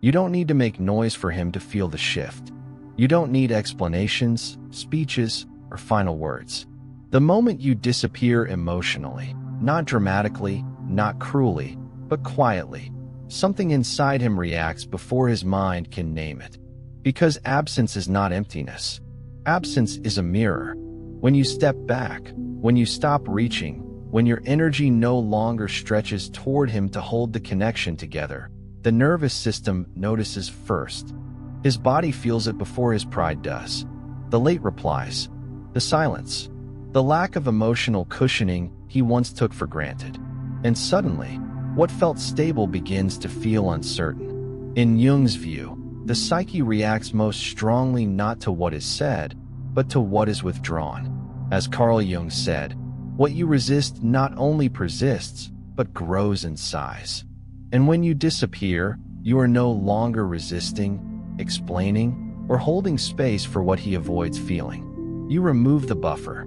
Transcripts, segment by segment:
You don't need to make noise for him to feel the shift. You don't need explanations, speeches, or final words. The moment you disappear emotionally, not dramatically, not cruelly, but quietly, something inside him reacts before his mind can name it. Because absence is not emptiness. Absence is a mirror. When you step back, when you stop reaching, when your energy no longer stretches toward him to hold the connection together, the nervous system notices first. His body feels it before his pride does. The late replies, the silence, the lack of emotional cushioning he once took for granted. And suddenly, what felt stable begins to feel uncertain. In Jung's view, the psyche reacts most strongly not to what is said, but to what is withdrawn. As Carl Jung said, what you resist not only persists, but grows in size. And when you disappear, you are no longer resisting, explaining, or holding space for what he avoids feeling. You remove the buffer.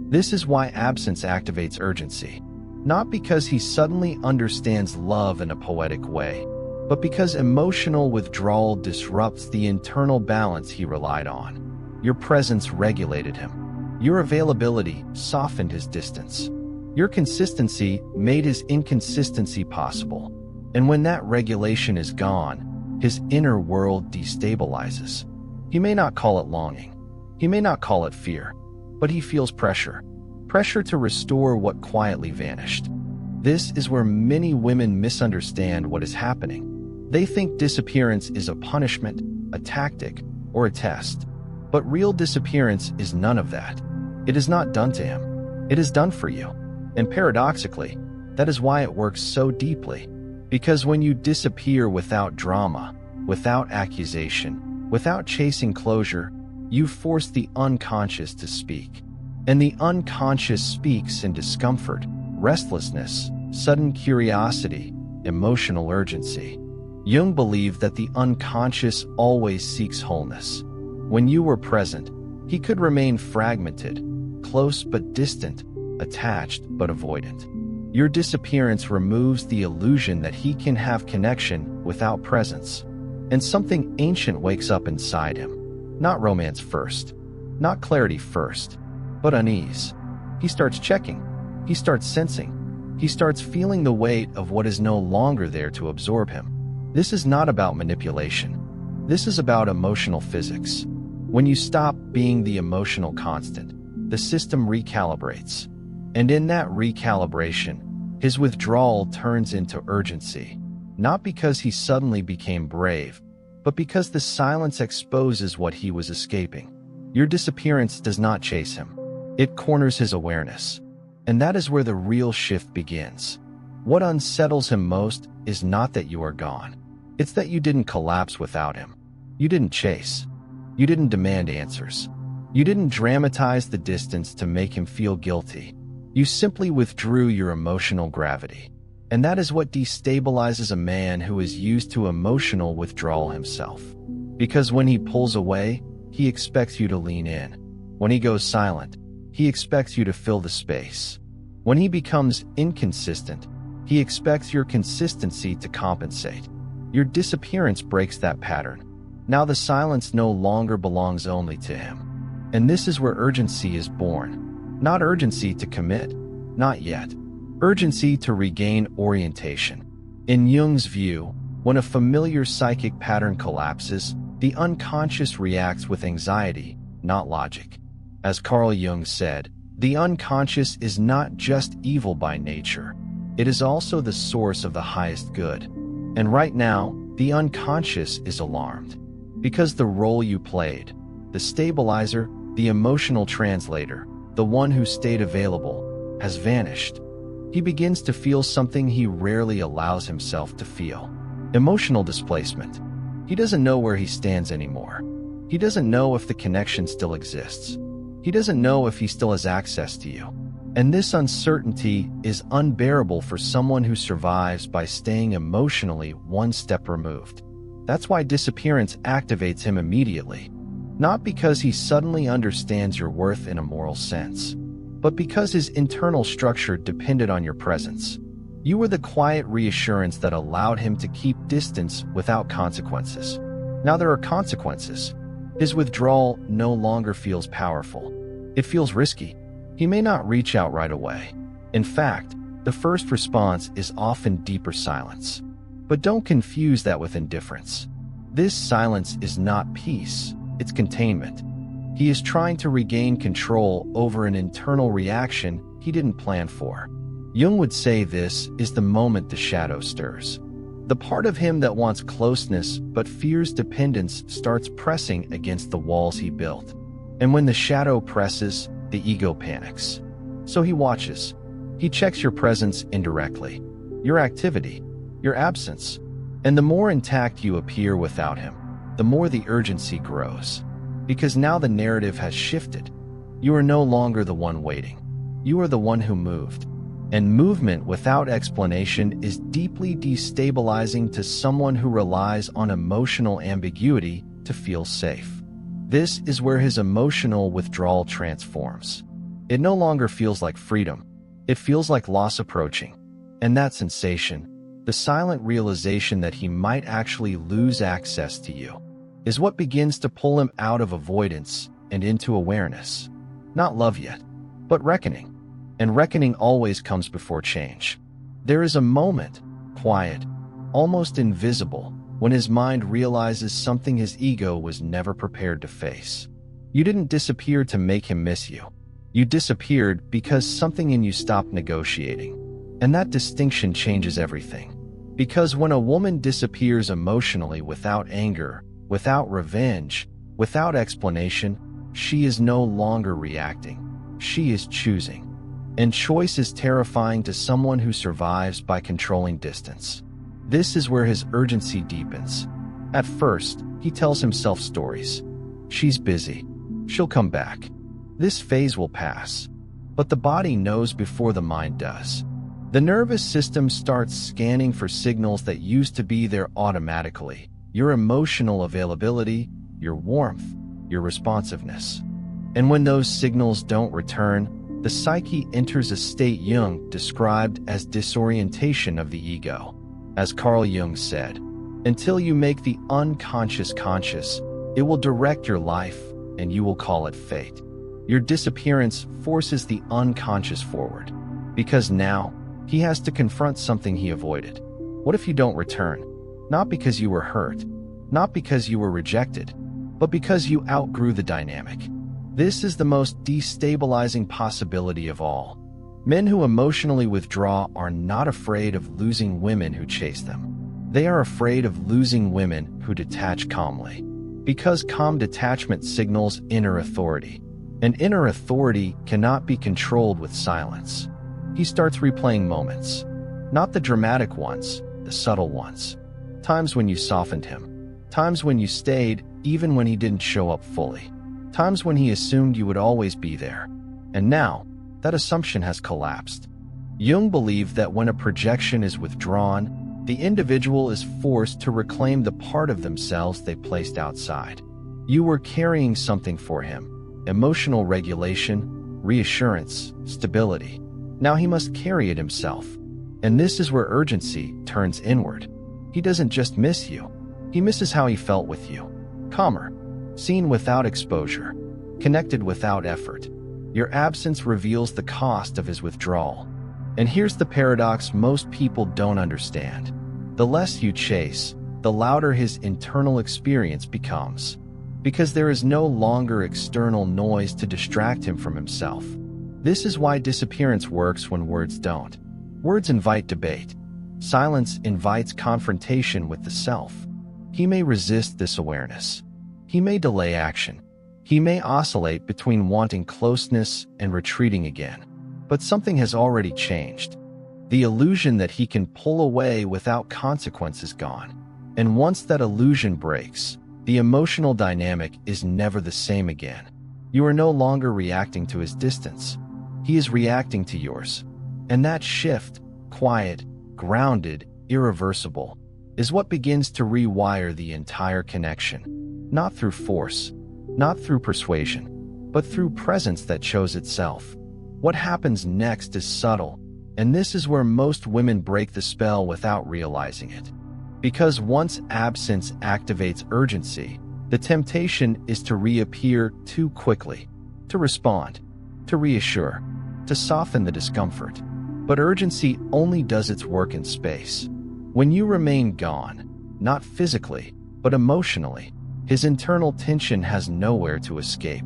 This is why absence activates urgency. Not because he suddenly understands love in a poetic way, but because emotional withdrawal disrupts the internal balance he relied on. Your presence regulated him. Your availability softened his distance. Your consistency made his inconsistency possible. And when that regulation is gone, his inner world destabilizes. He may not call it longing. He may not call it fear. But he feels pressure. Pressure to restore what quietly vanished. This is where many women misunderstand what is happening. They think disappearance is a punishment, a tactic, or a test. But real disappearance is none of that. It is not done to him. It is done for you. And paradoxically, that is why it works so deeply. Because when you disappear without drama, without accusation, without chasing closure, you force the unconscious to speak. And the unconscious speaks in discomfort, restlessness, sudden curiosity, emotional urgency. Jung believed that the unconscious always seeks wholeness. When you were present, he could remain fragmented, close but distant, attached but avoidant. Your disappearance removes the illusion that he can have connection without presence. And something ancient wakes up inside him. Not romance first, not clarity first, but unease. He starts checking. He starts sensing. He starts feeling the weight of what is no longer there to absorb him. This is not about manipulation. This is about emotional physics. When you stop being the emotional constant, the system recalibrates. And in that recalibration, his withdrawal turns into urgency. Not because he suddenly became brave, but because the silence exposes what he was escaping. Your disappearance does not chase him. It corners his awareness. And that is where the real shift begins. What unsettles him most is not that you are gone. It's that you didn't collapse without him. You didn't chase. You didn't demand answers. You didn't dramatize the distance to make him feel guilty. You simply withdrew your emotional gravity. And that is what destabilizes a man who is used to emotional withdrawal himself. Because when he pulls away, he expects you to lean in. When he goes silent, he expects you to fill the space. When he becomes inconsistent, he expects your consistency to compensate. Your disappearance breaks that pattern. Now the silence no longer belongs only to him. And this is where urgency is born. Not urgency to commit, not yet. Urgency to regain orientation. In Jung's view, when a familiar psychic pattern collapses, the unconscious reacts with anxiety, not logic. As Carl Jung said, the unconscious is not just evil by nature. It is also the source of the highest good. And right now, the unconscious is alarmed. Because the role you played, the stabilizer, the emotional translator, the one who stayed available, has vanished. He begins to feel something he rarely allows himself to feel. Emotional displacement. He doesn't know where he stands anymore. He doesn't know if the connection still exists. He doesn't know if he still has access to you. And this uncertainty is unbearable for someone who survives by staying emotionally one step removed. That's why disappearance activates him immediately. Not because he suddenly understands your worth in a moral sense, but because his internal structure depended on your presence. You were the quiet reassurance that allowed him to keep distance without consequences. Now there are consequences. His withdrawal no longer feels powerful. It feels risky. He may not reach out right away. In fact, the first response is often deeper silence. But don't confuse that with indifference. This silence is not peace, it's containment. He is trying to regain control over an internal reaction he didn't plan for. Jung would say this is the moment the shadow stirs. The part of him that wants closeness but fears dependence starts pressing against the walls he built. And when the shadow presses, the ego panics. So he watches. He checks your presence indirectly, your activity, your absence. And the more intact you appear without him, the more the urgency grows. Because now the narrative has shifted. You are no longer the one waiting. You are the one who moved. And movement without explanation is deeply destabilizing to someone who relies on emotional ambiguity to feel safe. This is where his emotional withdrawal transforms. It no longer feels like freedom. It feels like loss approaching. And that sensation, the silent realization that he might actually lose access to you, is what begins to pull him out of avoidance and into awareness. Not love yet, but reckoning. And reckoning always comes before change. There is a moment, quiet, almost invisible, when his mind realizes something his ego was never prepared to face. You didn't disappear to make him miss you. You disappeared because something in you stopped negotiating. And that distinction changes everything. Because when a woman disappears emotionally without anger, without revenge, without explanation, she is no longer reacting. She is choosing. And choice is terrifying to someone who survives by controlling distance. This is where his urgency deepens. At first, he tells himself stories. She's busy. She'll come back. This phase will pass. But the body knows before the mind does. The nervous system starts scanning for signals that used to be there automatically. Your emotional availability, your warmth, your responsiveness. And when those signals don't return, the psyche enters a state Jung described as disorientation of the ego. As Carl Jung said, until you make the unconscious conscious, it will direct your life and you will call it fate. Your disappearance forces the unconscious forward, because now he has to confront something he avoided. What if you don't return? Not because you were hurt, not because you were rejected, but because you outgrew the dynamic. This is the most destabilizing possibility of all. Men who emotionally withdraw are not afraid of losing women who chase them. They are afraid of losing women who detach calmly. Because calm detachment signals inner authority. And inner authority cannot be controlled with silence. He starts replaying moments. Not the dramatic ones, the subtle ones. Times when you softened him. Times when you stayed, even when he didn't show up fully. Times when he assumed you would always be there. And now, that assumption has collapsed. Jung believed that when a projection is withdrawn, the individual is forced to reclaim the part of themselves they placed outside. You were carrying something for him: emotional regulation, reassurance, stability. Now he must carry it himself. And this is where urgency turns inward. He doesn't just miss you. He misses how he felt with you. Calmer. Seen without exposure, connected without effort. Your absence reveals the cost of his withdrawal. And here's the paradox most people don't understand. The less you chase, the louder his internal experience becomes. Because there is no longer external noise to distract him from himself. This is why disappearance works when words don't. Words invite debate. Silence invites confrontation with the self. He may resist this awareness. He may delay action. He may oscillate between wanting closeness and retreating again. But something has already changed. The illusion that he can pull away without consequence is gone. And once that illusion breaks, the emotional dynamic is never the same again. You are no longer reacting to his distance. He is reacting to yours. And that shift, quiet, grounded, irreversible, is what begins to rewire the entire connection. Not through force, not through persuasion, but through presence that shows itself. What happens next is subtle, And this is where most women break the spell without realizing it. Because once absence activates urgency, the temptation is to reappear too quickly, to respond, to reassure, to soften the discomfort. But urgency only does its work in space. When you remain gone, not physically, but emotionally, his internal tension has nowhere to escape.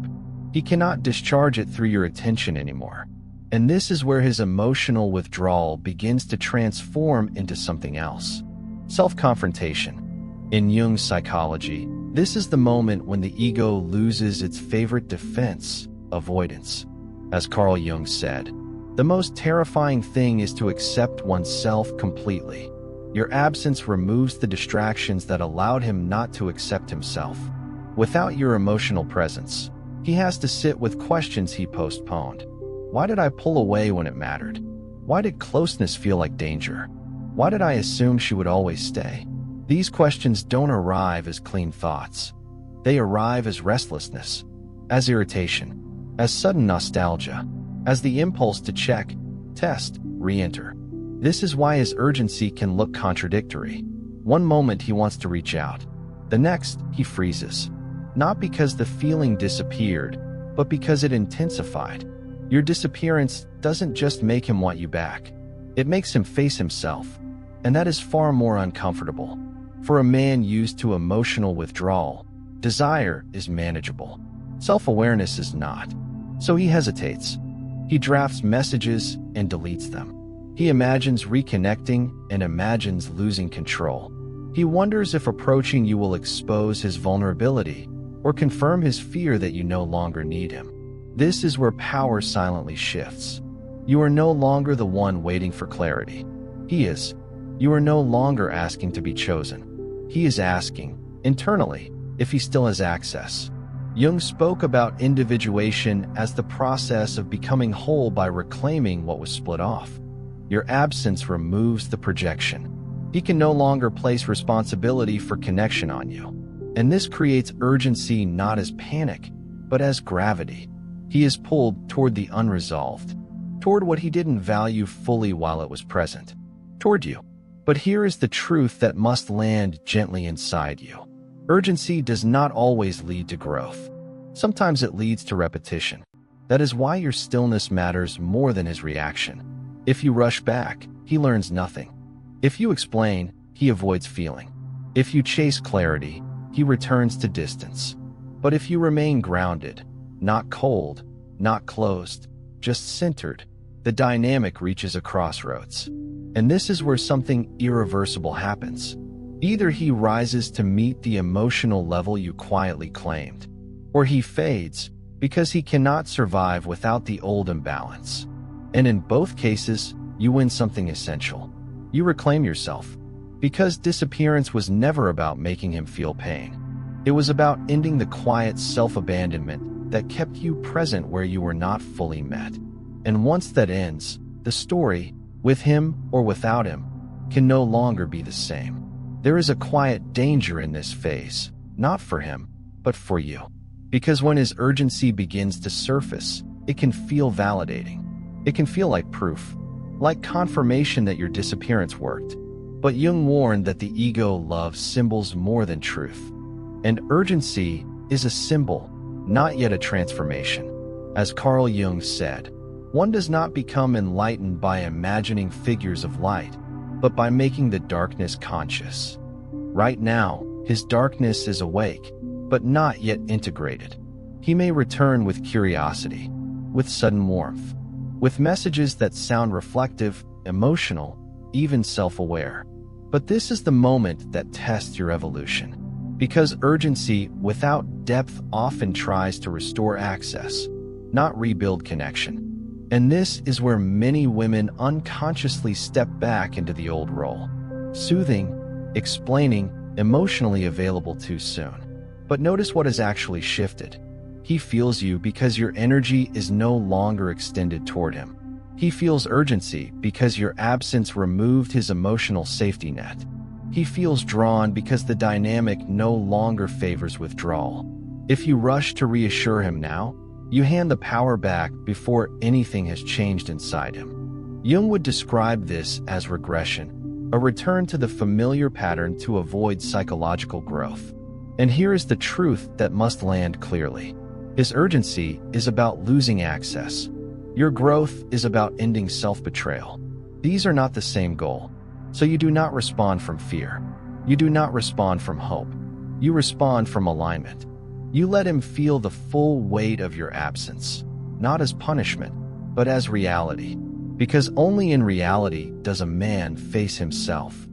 He cannot discharge it through your attention anymore. And this is where his emotional withdrawal begins to transform into something else. Self-confrontation. In Jung's psychology, this is the moment when the ego loses its favorite defense, avoidance. As Carl Jung said, the most terrifying thing is to accept oneself completely. Your absence removes the distractions that allowed him not to accept himself. Without your emotional presence, he has to sit with questions he postponed. Why did I pull away when it mattered? Why did closeness feel like danger? Why did I assume she would always stay? These questions don't arrive as clean thoughts. They arrive as restlessness, as irritation, as sudden nostalgia, as the impulse to check, test, re-enter. This is why his urgency can look contradictory. One moment he wants to reach out. The next, he freezes. Not because the feeling disappeared, but because it intensified. Your disappearance doesn't just make him want you back. It makes him face himself. And that is far more uncomfortable. For a man used to emotional withdrawal, desire is manageable. Self-awareness is not. So he hesitates. He drafts messages and deletes them. He imagines reconnecting and imagines losing control. He wonders if approaching you will expose his vulnerability or confirm his fear that you no longer need him. This is where power silently shifts. You are no longer the one waiting for clarity. He is. You are no longer asking to be chosen. He is asking, internally, if he still has access. Jung spoke about individuation as the process of becoming whole by reclaiming what was split off. Your absence removes the projection. He can no longer place responsibility for connection on you. And this creates urgency not as panic, but as gravity. He is pulled toward the unresolved, toward what he didn't value fully while it was present, toward you. But here is the truth that must land gently inside you. Urgency does not always lead to growth. Sometimes it leads to repetition. That is why your stillness matters more than his reaction. If you rush back, he learns nothing. If you explain, he avoids feeling. If you chase clarity, he returns to distance. But if you remain grounded, not cold, not closed, just centered, the dynamic reaches a crossroads. And this is where something irreversible happens. Either he rises to meet the emotional level you quietly claimed, or he fades because he cannot survive without the old imbalance. And in both cases, you win something essential. You reclaim yourself. Because disappearance was never about making him feel pain. It was about ending the quiet self-abandonment that kept you present where you were not fully met. And once that ends, the story, with him or without him, can no longer be the same. There is a quiet danger in this phase, not for him, but for you. Because when his urgency begins to surface, it can feel validating. It can feel like proof, like confirmation that your disappearance worked. But Jung warned that the ego loves symbols more than truth. And urgency is a symbol, not yet a transformation. As Carl Jung said, one does not become enlightened by imagining figures of light, but by making the darkness conscious. Right now, his darkness is awake, but not yet integrated. He may return with curiosity, with sudden warmth, with messages that sound reflective, emotional, even self-aware. But this is the moment that tests your evolution. Because urgency without depth often tries to restore access, not rebuild connection. And this is where many women unconsciously step back into the old role. Soothing, explaining, emotionally available too soon. But notice what has actually shifted. He feels you because your energy is no longer extended toward him. He feels urgency because your absence removed his emotional safety net. He feels drawn because the dynamic no longer favors withdrawal. If you rush to reassure him now, you hand the power back before anything has changed inside him. Jung would describe this as regression, a return to the familiar pattern to avoid psychological growth. And here is the truth that must land clearly. His urgency is about losing access. Your growth is about ending self-betrayal. These are not the same goal. So you do not respond from fear. You do not respond from hope. You respond from alignment. You let him feel the full weight of your absence, not as punishment, but as reality. Because only in reality does a man face himself.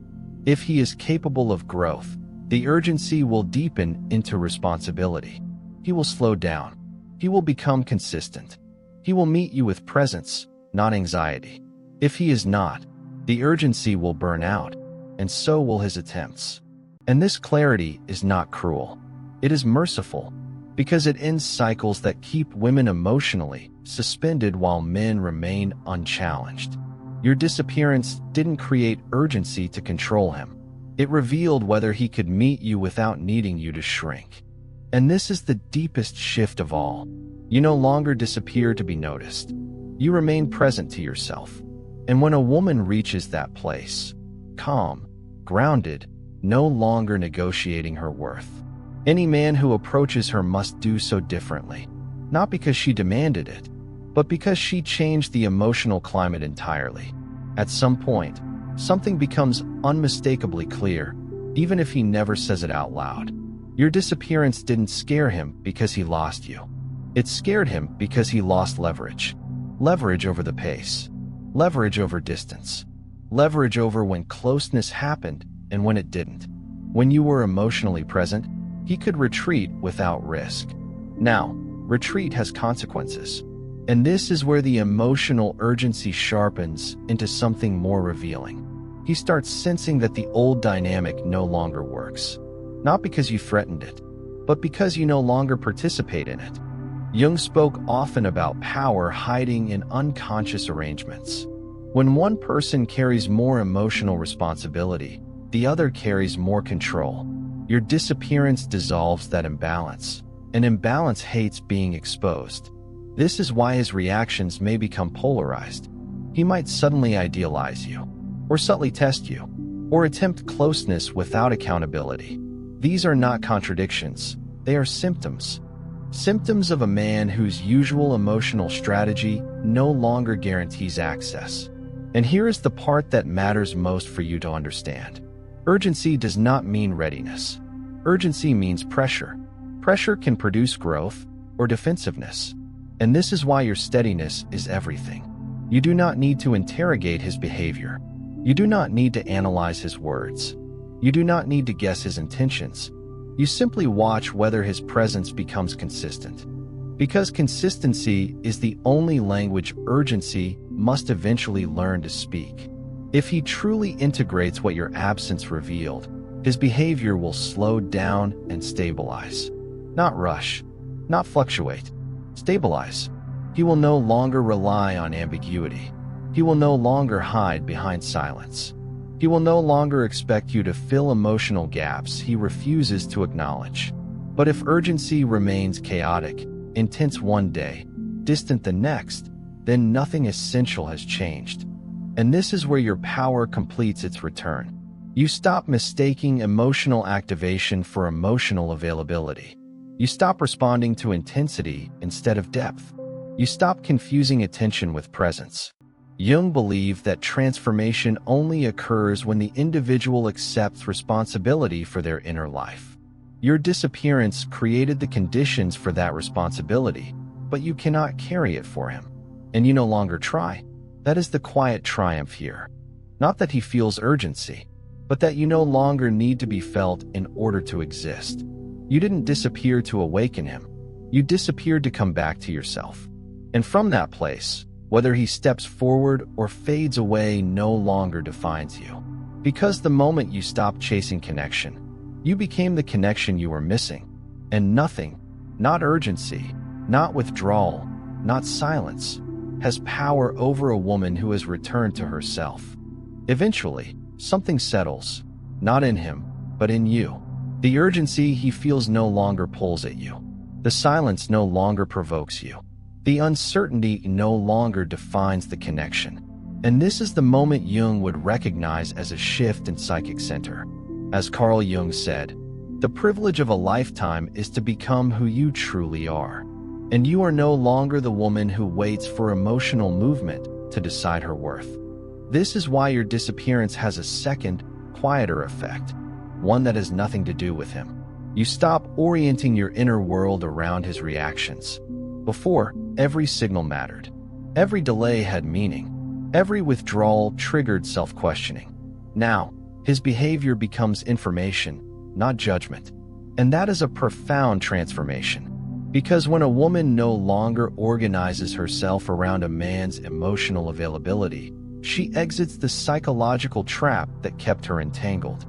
If he is capable of growth, the urgency will deepen into responsibility. He will slow down. He will become consistent. He will meet you with presence, not anxiety. If he is not, the urgency will burn out, and so will his attempts. And this clarity is not cruel. It is merciful, because it ends cycles that keep women emotionally suspended while men remain unchallenged. Your disappearance didn't create urgency to control him. It revealed whether he could meet you without needing you to shrink. And this is the deepest shift of all. You no longer disappear to be noticed. You remain present to yourself. And when a woman reaches that place, calm, grounded, no longer negotiating her worth, any man who approaches her must do so differently, not because she demanded it, but because she changed the emotional climate entirely. At some point, something becomes unmistakably clear, even if he never says it out loud. Your disappearance didn't scare him because he lost you. It scared him because he lost leverage. Leverage over the pace. Leverage over distance. Leverage over when closeness happened and when it didn't. When you were emotionally present, he could retreat without risk. Now, retreat has consequences. And this is where the emotional urgency sharpens into something more revealing. He starts sensing that the old dynamic no longer works. Not because you threatened it, but because you no longer participate in it. Jung spoke often about power hiding in unconscious arrangements. When one person carries more emotional responsibility, the other carries more control. Your disappearance dissolves that imbalance. An imbalance hates being exposed. This is why his reactions may become polarized. He might suddenly idealize you, or subtly test you, or attempt closeness without accountability. These are not contradictions, they are symptoms. Symptoms of a man whose usual emotional strategy no longer guarantees access. And here is the part that matters most for you to understand. Urgency does not mean readiness. Urgency means pressure. Pressure can produce growth or defensiveness. And this is why your steadiness is everything. You do not need to interrogate his behavior. You do not need to analyze his words. You do not need to guess his intentions. You simply watch whether his presence becomes consistent. Because consistency is the only language urgency must eventually learn to speak. If he truly integrates what your absence revealed, his behavior will slow down and stabilize. Not rush, not fluctuate. Stabilize. He will no longer rely on ambiguity. He will no longer hide behind silence. He will no longer expect you to fill emotional gaps he refuses to acknowledge. But if urgency remains chaotic, intense one day, distant the next, then nothing essential has changed. And this is where your power completes its return. You stop mistaking emotional activation for emotional availability. You stop responding to intensity instead of depth. You stop confusing attention with presence. Jung believed that transformation only occurs when the individual accepts responsibility for their inner life. Your disappearance created the conditions for that responsibility, but you cannot carry it for him. And you no longer try. That is the quiet triumph here. Not that he feels urgency, but that you no longer need to be felt in order to exist. You didn't disappear to awaken him. You disappeared to come back to yourself. And from that place, whether he steps forward or fades away no longer defines you. Because the moment you stopped chasing connection, you became the connection you were missing. And nothing, not urgency, not withdrawal, not silence, has power over a woman who has returned to herself. Eventually, something settles, not in him, but in you. The urgency he feels no longer pulls at you. The silence no longer provokes you. The uncertainty no longer defines the connection. And this is the moment Jung would recognize as a shift in psychic center. As Carl Jung said, the privilege of a lifetime is to become who you truly are. And you are no longer the woman who waits for emotional movement to decide her worth. This is why your disappearance has a second, quieter effect, one that has nothing to do with him. You stop orienting your inner world around his reactions. Before, every signal mattered. Every delay had meaning. Every withdrawal triggered self-questioning. Now, his behavior becomes information, not judgment. And that is a profound transformation. Because when a woman no longer organizes herself around a man's emotional availability, she exits the psychological trap that kept her entangled.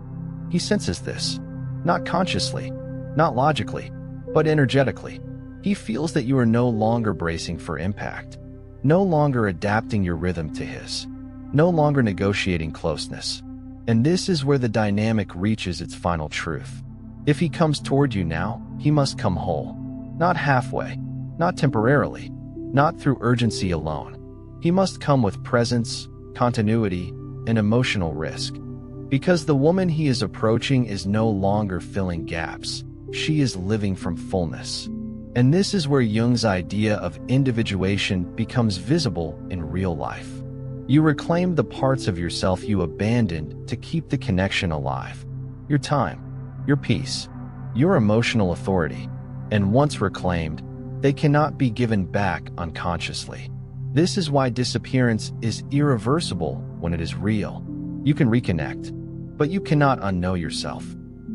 He senses this, not consciously, not logically, but energetically. He feels that you are no longer bracing for impact, no longer adapting your rhythm to his, no longer negotiating closeness. And this is where the dynamic reaches its final truth. If he comes toward you now, he must come whole. Not halfway, not temporarily, not through urgency alone. He must come with presence, continuity, and emotional risk. Because the woman he is approaching is no longer filling gaps. She is living from fullness. And this is where Jung's idea of individuation becomes visible in real life. You reclaim the parts of yourself you abandoned to keep the connection alive. Your time, your peace, your emotional authority. And once reclaimed, they cannot be given back unconsciously. This is why disappearance is irreversible when it is real. You can reconnect, but you cannot unknow yourself.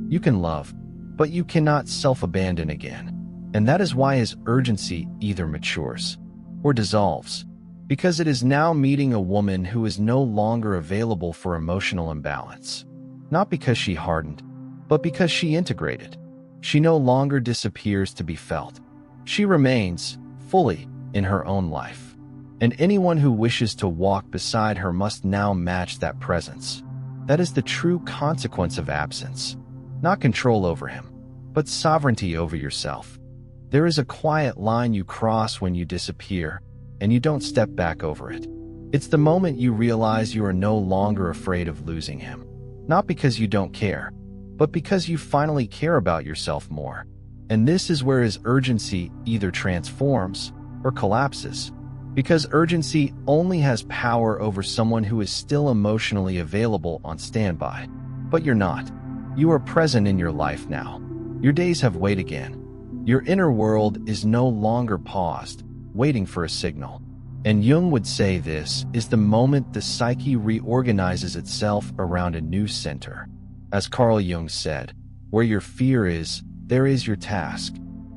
You can love, but you cannot self-abandon again. And that is why his urgency either matures or dissolves, because it is now meeting a woman who is no longer available for emotional imbalance. Not because she hardened, but because she integrated. She no longer disappears to be felt. She remains fully in her own life. And anyone who wishes to walk beside her must now match that presence. That is the true consequence of absence. Not control over him, but sovereignty over yourself. There is a quiet line you cross when you disappear, and you don't step back over it. It's the moment you realize you are no longer afraid of losing him. Not because you don't care, but because you finally care about yourself more. And this is where his urgency either transforms or collapses. Because urgency only has power over someone who is still emotionally available on standby. But you're not. You are present in your life now. Your days have weight again. Your inner world is no longer paused, waiting for a signal. And Jung would say this is the moment the psyche reorganizes itself around a new center. As Carl Jung said, where your fear is, there is your task.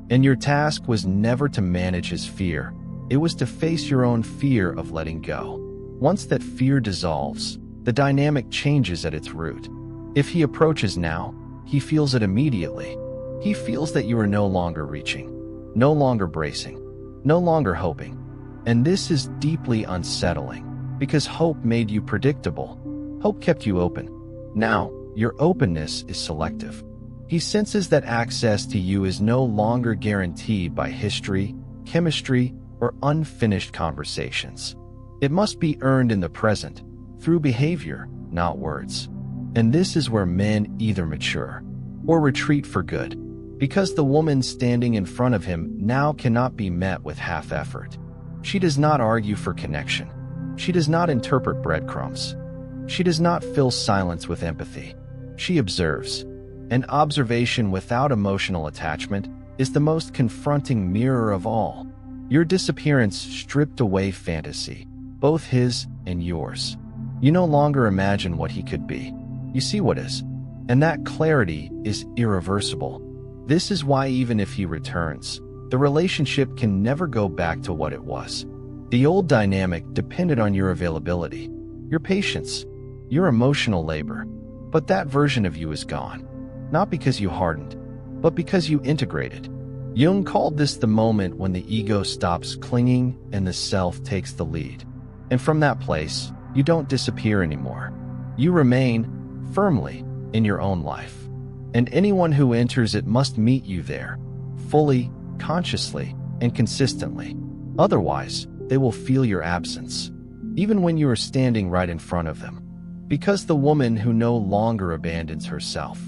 And your task was never to manage his fear. It was to face your own fear of letting go. Once that fear dissolves, the dynamic changes at its root. If he approaches now, he feels it immediately. He feels that you are no longer reaching, no longer bracing, no longer hoping. And this is deeply unsettling, because hope made you predictable. Hope kept you open. Now, your openness is selective. He senses that access to you is no longer guaranteed by history, chemistry, or unfinished conversations. It must be earned in the present, through behavior, not words. And this is where men either mature or retreat for good, because the woman standing in front of him now cannot be met with half effort. She does not argue for connection. She does not interpret breadcrumbs. She does not fill silence with empathy. She observes. And observation without emotional attachment is the most confronting mirror of all. Your disappearance stripped away fantasy, both his and yours. You no longer imagine what he could be. You see what is. And that clarity is irreversible. This is why even if he returns, the relationship can never go back to what it was. The old dynamic depended on your availability, your patience, your emotional labor. But that version of you is gone. Not because you hardened, but because you integrated. Jung called this the moment when the ego stops clinging and the self takes the lead. And from that place, you don't disappear anymore. You remain firmly in your own life. And anyone who enters it must meet you there, fully, consciously, and consistently. Otherwise, they will feel your absence. even when you are standing right in front of them. Because the woman who no longer abandons herself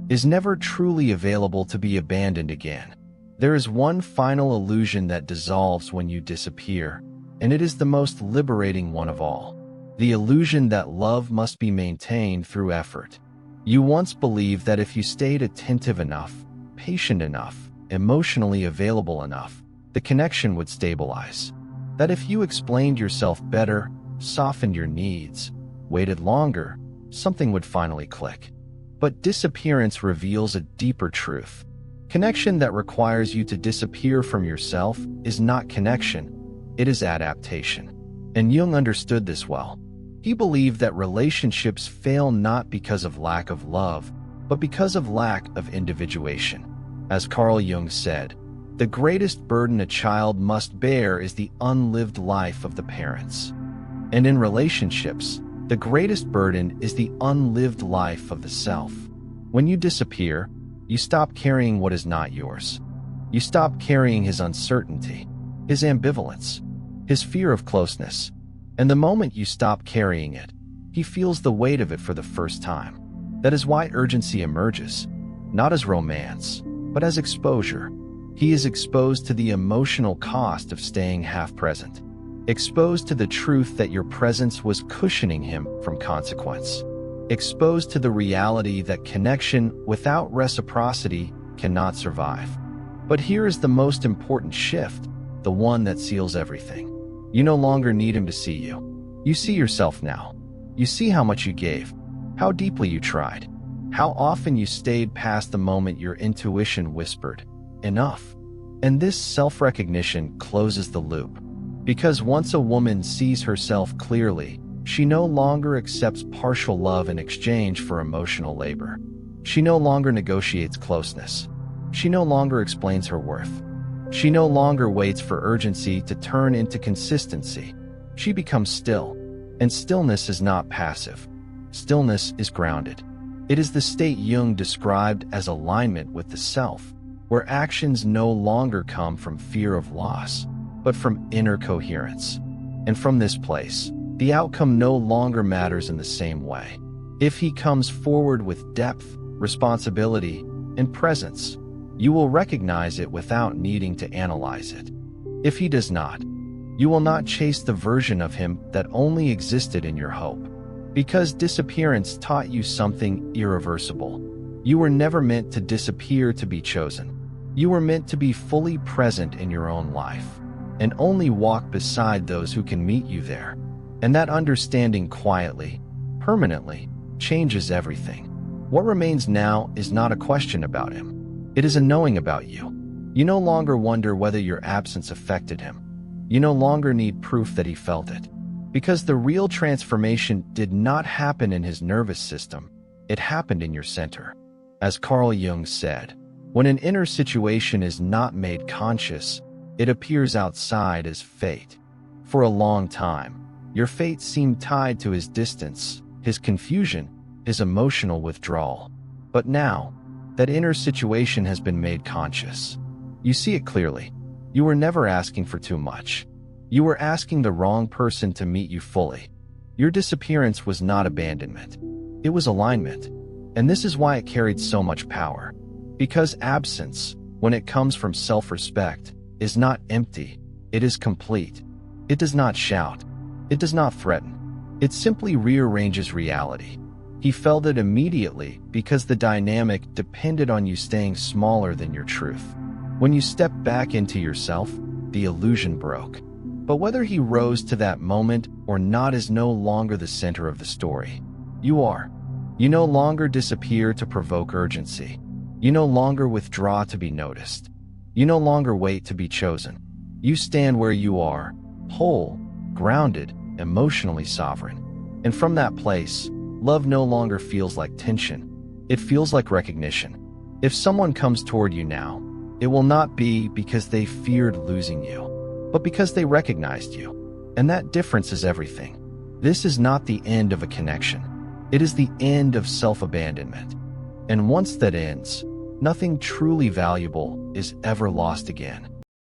is never truly available to be abandoned again. There is one final illusion that dissolves when you disappear, and it is the most liberating one of all. The illusion that love must be maintained through effort. You once believed that if you stayed attentive enough, patient enough, emotionally available enough, the connection would stabilize. That if you explained yourself better, softened your needs, waited longer, something would finally click. But disappearance reveals a deeper truth. Connection that requires you to disappear from yourself is not connection, it is adaptation. And Jung understood this well. He believed that relationships fail not because of lack of love, but because of lack of individuation. As Carl Jung said, the greatest burden a child must bear is the unlived life of the parents. And in relationships, the greatest burden is the unlived life of the self. When you disappear, you stop carrying what is not yours. You stop carrying his uncertainty, his ambivalence, his fear of closeness. And the moment you stop carrying it, he feels the weight of it for the first time. That is why urgency emerges, not as romance, but as exposure. He is exposed to the emotional cost of staying half-present, exposed to the truth that your presence was cushioning him from consequence, exposed to the reality that connection without reciprocity cannot survive. But here is the most important shift, the one that seals everything. You no longer need him to see you. You see yourself now. You see how much you gave, how deeply you tried, how often you stayed past the moment your intuition whispered, enough. And this self-recognition closes the loop. Because once a woman sees herself clearly, she no longer accepts partial love in exchange for emotional labor. She no longer negotiates closeness. She no longer explains her worth. She no longer waits for urgency to turn into consistency. She becomes still. And stillness is not passive. Stillness is grounded. It is the state Jung described as alignment with the self, where actions no longer come from fear of loss, but from inner coherence. And from this place, the outcome no longer matters in the same way. If he comes forward with depth, responsibility, and presence, you will recognize it without needing to analyze it. If he does not, you will not chase the version of him that only existed in your hope. Because disappearance taught you something irreversible. You were never meant to disappear to be chosen. You were meant to be fully present in your own life, and only walk beside those who can meet you there. And that understanding quietly, permanently, changes everything. What remains now is not a question about him. It is a knowing about you. You no longer wonder whether your absence affected him. You no longer need proof that he felt it. Because the real transformation did not happen in his nervous system, it happened in your center. As Carl Jung said, when an inner situation is not made conscious, it appears outside as fate. For a long time, your fate seemed tied to his distance, his confusion, his emotional withdrawal. But now, that inner situation has been made conscious. You see it clearly. You were never asking for too much. You were asking the wrong person to meet you fully. Your disappearance was not abandonment. It was alignment. And this is why it carried so much power. Because absence, when it comes from self-respect, is not empty. It is complete. It does not shout. It does not threaten. It simply rearranges reality. He felt it immediately because the dynamic depended on you staying smaller than your truth. When you stepped back into yourself, the illusion broke. But whether he rose to that moment or not is no longer the center of the story. You are. You no longer disappear to provoke urgency. You no longer withdraw to be noticed. You no longer wait to be chosen. You stand where you are, whole, grounded, emotionally sovereign. And from that place, love no longer feels like tension. It feels like recognition. If someone comes toward you now, it will not be because they feared losing you, but because they recognized you. And that difference is everything. This is not the end of a connection. It is the end of self-abandonment. And once that ends, nothing truly valuable is ever lost again.